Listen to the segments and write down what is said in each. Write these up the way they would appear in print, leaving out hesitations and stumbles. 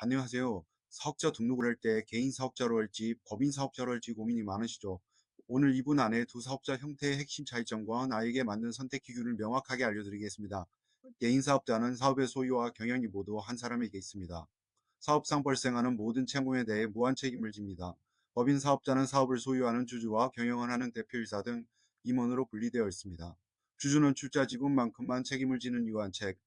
안녕하세요. 사업자 등록을 할 때 개인 사업자로 할지 법인 사업자로 할지 고민이 많으시죠? 오늘 이분 안에 두 사업자 형태의 핵심 차이점과 나에게 맞는 선택 기준을 명확하게 알려드리겠습니다. 개인 사업자는 사업의 소유와 경영이 모두 한 사람에게 있습니다. 사업상 발생하는 모든 채무에 대해 무한 책임을 집니다. 법인 사업자는 사업을 소유하는 주주와 경영을 하는 대표이사 등 임원으로 분리되어 있습니다. 주주는 출자 지분만큼만 책임을 지는 유한책,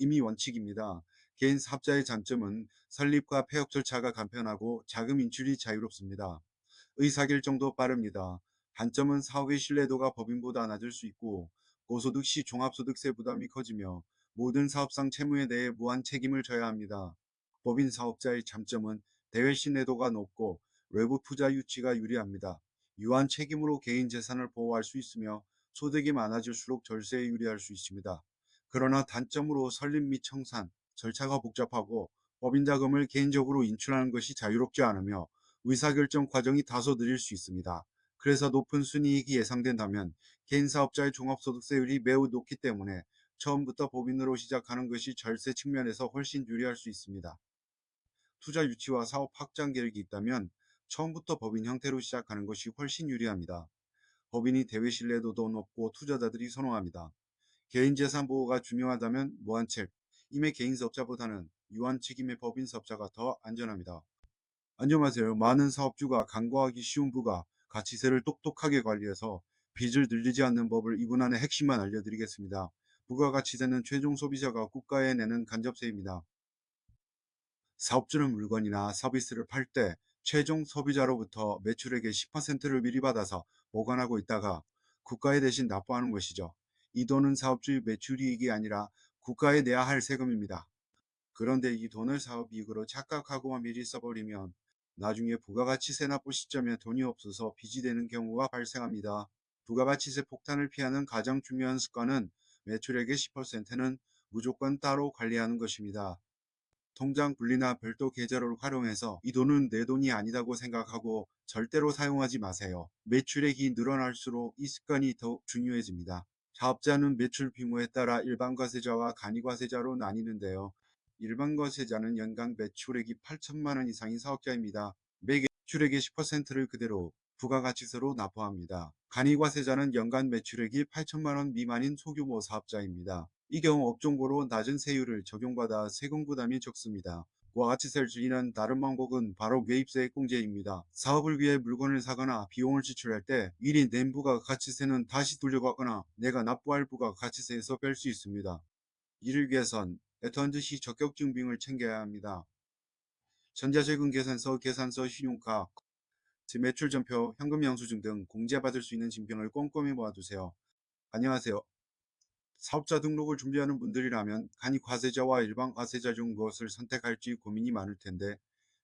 임의 원칙입니다. 개인 사업자의 장점은 설립과 폐업 절차가 간편하고 자금 인출이 자유롭습니다. 의사결정도 빠릅니다. 단점은 사업의 신뢰도가 법인보다 낮을 수 있고 고소득 시 종합소득세 부담이 커지며 모든 사업상 채무에 대해 무한 책임을 져야 합니다. 법인 사업자의 장점은 대외 신뢰도가 높고 외부 투자 유치가 유리합니다. 유한 책임으로 개인 재산을 보호할 수 있으며 소득이 많아질수록 절세에 유리할 수 있습니다. 그러나 단점으로 설립 및 청산, 절차가 복잡하고 법인 자금을 개인적으로 인출하는 것이 자유롭지 않으며 의사결정 과정이 다소 느릴 수 있습니다. 그래서 높은 순이익이 예상된다면 개인 사업자의 종합소득세율이 매우 높기 때문에 처음부터 법인으로 시작하는 것이 절세 측면에서 훨씬 유리할 수 있습니다. 투자 유치와 사업 확장 계획이 있다면 처음부터 법인 형태로 시작하는 것이 훨씬 유리합니다. 법인이 대외 신뢰도도 높고 투자자들이 선호합니다. 개인 재산 보호가 중요하다면 무한책, 임의 개인 사업자보다는 유한책임의 법인 사업자가 더 안전합니다. 안녕하세요. 많은 사업주가 간과하기 쉬운 부가 가치세를 똑똑하게 관리해서 빚을 늘리지 않는 법을 이분 안의 핵심만 알려드리겠습니다. 부가가치세는 최종 소비자가 국가에 내는 간접세입니다. 사업주는 물건이나 서비스를 팔 때 최종 소비자로부터 매출액의 10%를 미리 받아서 보관하고 있다가 국가에 대신 납부하는 것이죠. 이 돈은 사업주의 매출이익이 아니라 국가에 내야 할 세금입니다. 그런데 이 돈을 사업이익으로 착각하고만 미리 써버리면 나중에 부가가치세 납부 시점에 돈이 없어서 빚이 되는 경우가 발생합니다. 부가가치세 폭탄을 피하는 가장 중요한 습관은 매출액의 10%는 무조건 따로 관리하는 것입니다. 통장 분리나 별도 계좌를 활용해서 이 돈은 내 돈이 아니다고 생각하고 절대로 사용하지 마세요. 매출액이 늘어날수록 이 습관이 더욱 중요해집니다. 사업자는 매출 규모에 따라 일반과세자와 간이과세자로 나뉘는데요. 일반과세자는 연간 매출액이 8천만 원 이상인 사업자입니다. 매출액의 10%를 그대로 부가가치세로 납부합니다. 간이과세자는 연간 매출액이 8천만 원 미만인 소규모 사업자입니다. 이 경우 업종별로 낮은 세율을 적용받아 세금 부담이 적습니다. 부가가치세를 줄이는 다른 방법은 바로 매입세 공제입니다. 사업을 위해 물건을 사거나 비용을 지출할 때 미리 낸 부가가치세는 다시 돌려받거나 내가 납부할 부가가치세에서 뺄 수 있습니다. 이를 위해선 애턴듯이 적격 증빙을 챙겨야 합니다. 전자세금 계산서, 신용카, 매출 전표, 현금 영수증 등 공제받을 수 있는 증빙을 꼼꼼히 모아두세요. 안녕하세요. 사업자 등록을 준비하는 분들이라면 간이 과세자와 일반 과세자 중 무엇을 선택할지 고민이 많을 텐데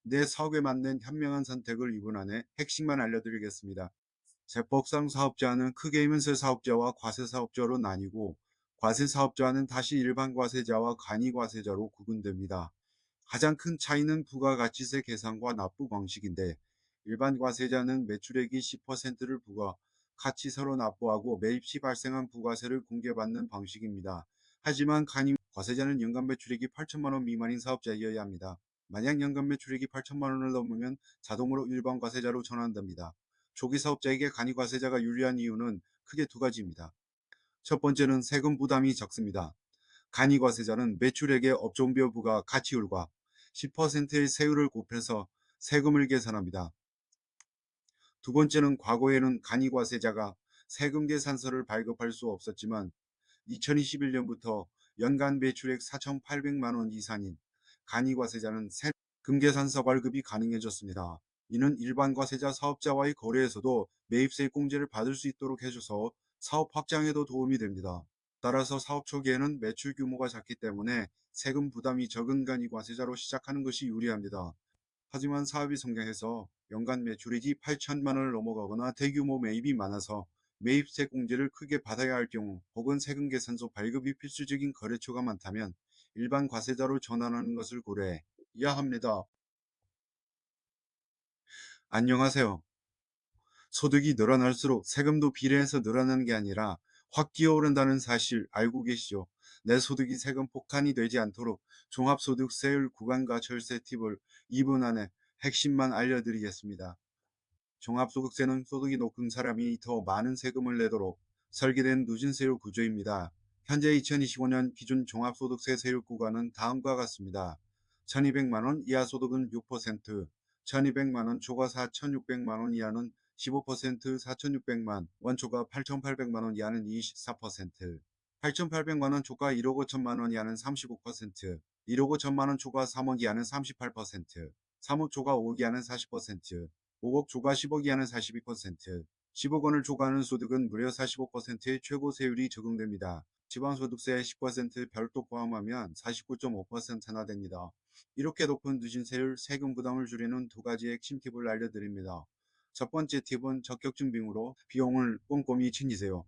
내 사업에 맞는 현명한 선택을 이분 안에 핵심만 알려드리겠습니다. 세법상 사업자는 크게 임은세 사업자와 과세사업자로 나뉘고 과세사업자는 다시 일반 과세자와 간이 과세자로 구분됩니다. 가장 큰 차이는 부가가치세 계산과 납부 방식인데 일반 과세자는 매출액이 10%를 부가가치세로 납부하고 매입 시 발생한 부가세를 공개받는 방식입니다. 하지만 간이 과세자는 연간 매출액이 8천만 원 미만인 사업자여야 합니다. 만약 연간 매출액이 8천만 원을 넘으면 자동으로 일반 과세자로 전환됩니다. 초기 사업자에게 간이 과세자가 유리한 이유는 크게 두 가지입니다. 첫 번째는 세금 부담이 적습니다. 간이과세자는 매출액의 업종별 부가가치율과 10%의 세율을 곱해서 세금을 계산합니다. 두 번째는 과거에는 간이과세자가 세금 계산서를 발급할 수 없었지만 2021년부터 연간 매출액 4,800만 원 이상인 간이과세자는 세금 계산서 발급이 가능해졌습니다. 이는 일반 과세자 사업자와의 거래에서도 매입세 공제를 받을 수 있도록 해줘서 사업 확장에도 도움이 됩니다. 따라서 사업 초기에는 매출 규모가 작기 때문에 세금 부담이 적은 간이과세자로 시작하는 것이 유리합니다. 하지만 사업이 성장해서 연간 매출액이 8천만 원을 넘어가거나 대규모 매입이 많아서 매입세 공제를 크게 받아야 할 경우 혹은 세금계산서 발급이 필수적인 거래처가 많다면 일반 과세자로 전환하는 것을 고려해야 합니다. 안녕하세요. 소득이 늘어날수록 세금도 비례해서 늘어나는 게 아니라 확 기어오른다는 사실 알고 계시죠? 내 소득이 세금 폭탄이 되지 않도록 종합소득세율 구간과 절세 팁을 2분 안에 핵심만 알려드리겠습니다. 종합소득세는 소득이 높은 사람이 더 많은 세금을 내도록 설계된 누진세율 구조입니다. 현재 2025년 기준 종합소득세 세율 구간은 다음과 같습니다. 1200만원 이하 소득은 6%, 1200만원 초과 4600만원 이하는 15%, 4600만 원 초과 8800만원 이하는 24%, 8800만원 초과 1억 5천만원 이하는 35%, 1억 5천만원 초과 3억 이하는 38%, 3억 초과 5억 이하는 40%, 5억 초과 10억 이하는 42%, 10억 원을 초과하는 소득은 무려 45%의 최고 세율이 적용됩니다. 지방소득세 10% 별도 포함하면 49.5%나 됩니다. 이렇게 높은 누진세율 세금 부담을 줄이는 두 가지 핵심 팁을 알려드립니다. 첫 번째 팁은 적격증빙으로 비용을 꼼꼼히 챙기세요.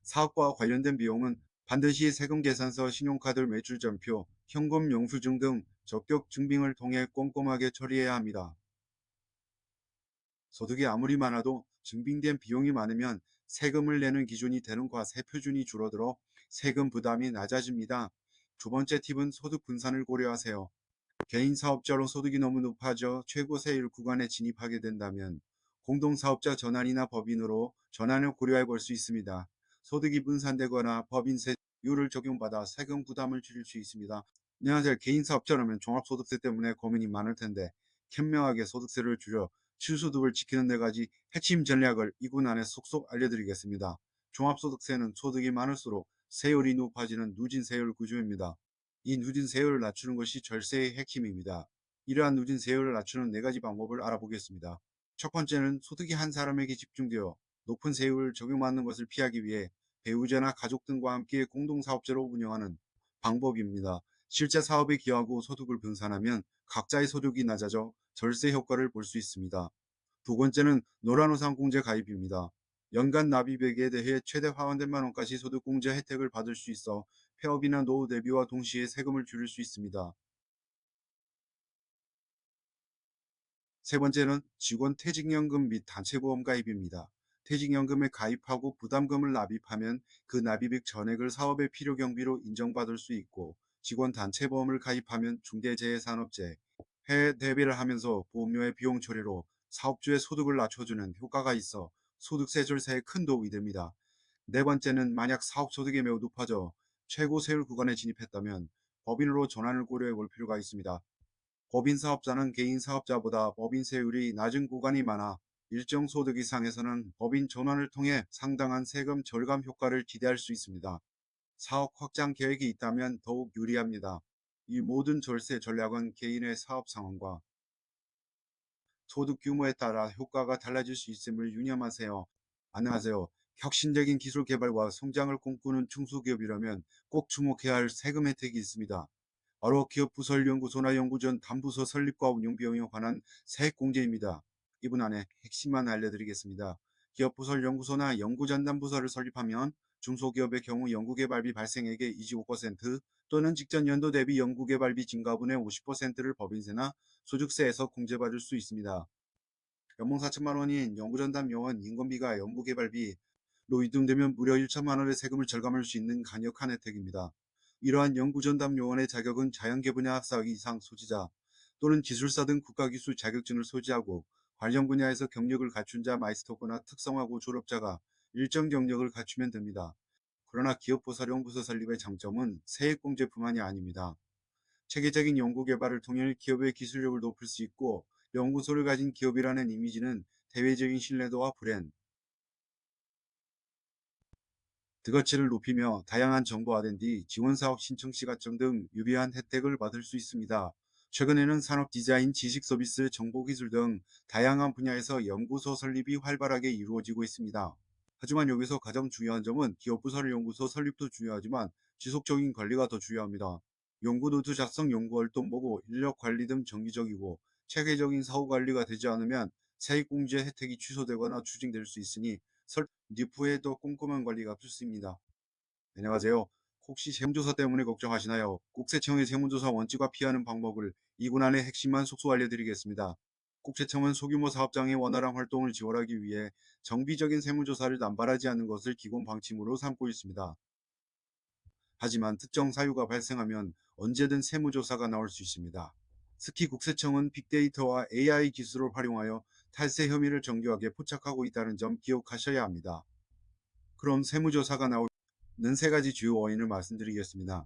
사업과 관련된 비용은 반드시 세금계산서, 신용카드 매출전표, 현금 영수증 등 적격 증빙을 통해 꼼꼼하게 처리해야 합니다. 소득이 아무리 많아도 증빙된 비용이 많으면 세금을 내는 기준이 되는 과세 표준이 줄어들어 세금 부담이 낮아집니다. 두 번째 팁은 소득 분산을 고려하세요. 개인 사업자로 소득이 너무 높아져 최고 세율 구간에 진입하게 된다면 공동사업자 전환이나 법인으로 전환을 고려해 볼 수 있습니다. 소득이 분산되거나 법인세율을 적용받아 세금 부담을 줄일 수 있습니다. 안녕하세요. 개인 사업자라면 종합소득세 때문에 고민이 많을 텐데 현명하게 소득세를 줄여 실소득을 지키는 네 가지 핵심 전략을 이분 안에 속속 알려드리겠습니다. 종합소득세는 소득이 많을수록 세율이 높아지는 누진세율 구조입니다. 이 누진세율을 낮추는 것이 절세의 핵심입니다. 이러한 누진세율을 낮추는 네 가지 방법을 알아보겠습니다. 첫 번째는 소득이 한 사람에게 집중되어 높은 세율을 적용받는 것을 피하기 위해 배우자나 가족 등과 함께 공동사업자로 운영하는 방법입니다. 실제 사업에 기여하고 소득을 분산하면 각자의 소득이 낮아져 절세 효과를 볼 수 있습니다. 두 번째는 노란우산공제 가입입니다. 연간 납입액에 대해 최대 4만원 원까지 소득공제 혜택을 받을 수 있어 폐업이나 노후 대비와 동시에 세금을 줄일 수 있습니다. 세 번째는 직원 퇴직연금 및 단체보험 가입입니다. 퇴직연금에 가입하고 부담금을 납입하면 그 납입액 전액을 사업의 필요 경비로 인정받을 수 있고, 직원 단체보험을 가입하면 중대재해산업재, 해외 대비를 하면서 보험료의 비용 처리로 사업주의 소득을 낮춰주는 효과가 있어 소득세 절세에 큰 도움이 됩니다. 네 번째는 만약 사업 소득이 매우 높아져 최고 세율 구간에 진입했다면 법인으로 전환을 고려해 볼 필요가 있습니다. 법인 사업자는 개인 사업자보다 법인세율이 낮은 구간이 많아 일정 소득 이상에서는 법인 전환을 통해 상당한 세금 절감 효과를 기대할 수 있습니다. 사업 확장 계획이 있다면 더욱 유리합니다. 이 모든 절세 전략은 개인의 사업 상황과 소득 규모에 따라 효과가 달라질 수 있음을 유념하세요. 안녕하세요. 혁신적인 기술 개발과 성장을 꿈꾸는 중소기업이라면 꼭 주목해야 할 세금 혜택이 있습니다. 바로 기업부설연구소나 연구전 담부서 설립과 운영 비용에 관한 세액공제입니다. 이분 안에 핵심만 알려드리겠습니다. 기업부설연구소나 연구전 담부서를 설립하면 중소기업의 경우 연구개발비 발생액의 25% 또는 직전 연도 대비 연구개발비 증가분의 50%를 법인세나 소득세에서 공제받을 수 있습니다. 연봉 4천만 원인 연구전담 요원 인건비가 연구개발비로 이동되면 무려 1천만 원의 세금을 절감할 수 있는 강력한 혜택입니다. 이러한 연구전담 요원의 자격은 자연계 분야 학사 이상 소지자 또는 기술사 등 국가기술 자격증을 소지하고 관련 분야에서 경력을 갖춘 자 마이스터거나 특성화고 졸업자가 일정 경력을 갖추면 됩니다. 그러나 기업보살연구소 설립의 장점은 세액공제뿐만이 아닙니다. 체계적인 연구개발을 통해 기업의 기술력을 높일 수 있고, 연구소를 가진 기업이라는 이미지는 대외적인 신뢰도와 브랜드 가치를 높이며 다양한 정보화된 뒤 지원사업 신청 시가점 등 유리한 혜택을 받을 수 있습니다. 최근에는 산업 디자인, 지식 서비스, 정보기술 등 다양한 분야에서 연구소 설립이 활발하게 이루어지고 있습니다. 하지만 여기서 가장 중요한 점은 기업부설 연구소 설립도 중요하지만 지속적인 관리가 더 중요합니다. 연구 노트 작성, 연구활동 보고, 인력 관리 등 정기적이고 체계적인 사후 관리가 되지 않으면 세액공제 혜택이 취소되거나 추징될 수 있으니 뒷후에 더 꼼꼼한 관리가 필수입니다. 안녕하세요. 혹시 세무조사 때문에 걱정하시나요? 국세청의 세무조사 원칙과 피하는 방법을 이 군안의 핵심만 속속 알려드리겠습니다. 국세청은 소규모 사업장의 원활한 활동을 지원하기 위해 정기적인 세무조사를 남발하지 않는 것을 기본 방침으로 삼고 있습니다. 하지만 특정 사유가 발생하면 언제든 세무조사가 나올 수 있습니다. 특히 국세청은 빅데이터와 AI 기술을 활용하여 탈세 혐의를 정교하게 포착하고 있다는 점 기억하셔야 합니다. 그럼 세무조사가 나오는 세 가지 주요 원인을 말씀드리겠습니다.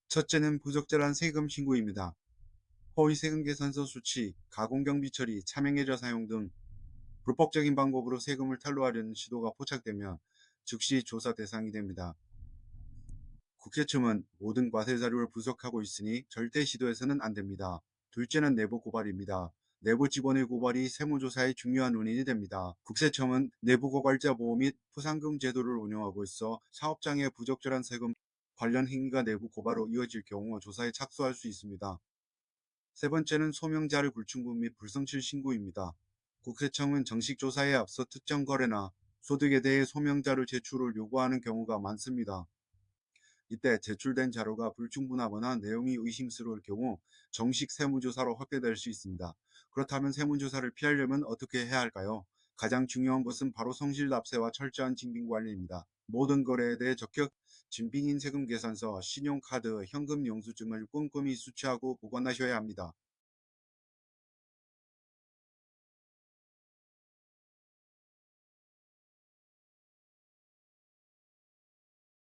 첫째는 부적절한 세금 신고입니다. 허위 세금 계산서 수치, 가공경비 처리, 차명계좌 사용 등 불법적인 방법으로 세금을 탈루하려는 시도가 포착되면 즉시 조사 대상이 됩니다. 국세청은 모든 과세 자료를 분석하고 있으니 절대 시도해서는 안 됩니다. 둘째는 내부 고발입니다. 내부 직원의 고발이 세무조사의 중요한 원인이 됩니다. 국세청은 내부 고발자 보호 및 포상금 제도를 운영하고 있어 사업장의 부적절한 세금 관련 행위가 내부 고발로 이어질 경우 조사에 착수할 수 있습니다. 세 번째는 소명자료 불충분 및 불성실 신고입니다. 국세청은 정식 조사에 앞서 특정 거래나 소득에 대해 소명자료 제출을 요구하는 경우가 많습니다. 이때 제출된 자료가 불충분하거나 내용이 의심스러울 경우 정식 세무조사로 확대될 수 있습니다. 그렇다면 세무조사를 피하려면 어떻게 해야 할까요? 가장 중요한 것은 바로 성실 납세와 철저한 징빙 관리입니다. 모든 거래에 대해 적격 진빙인 세금 계산서, 신용카드, 현금 영수증을 꼼꼼히 수취하고 보관하셔야 합니다.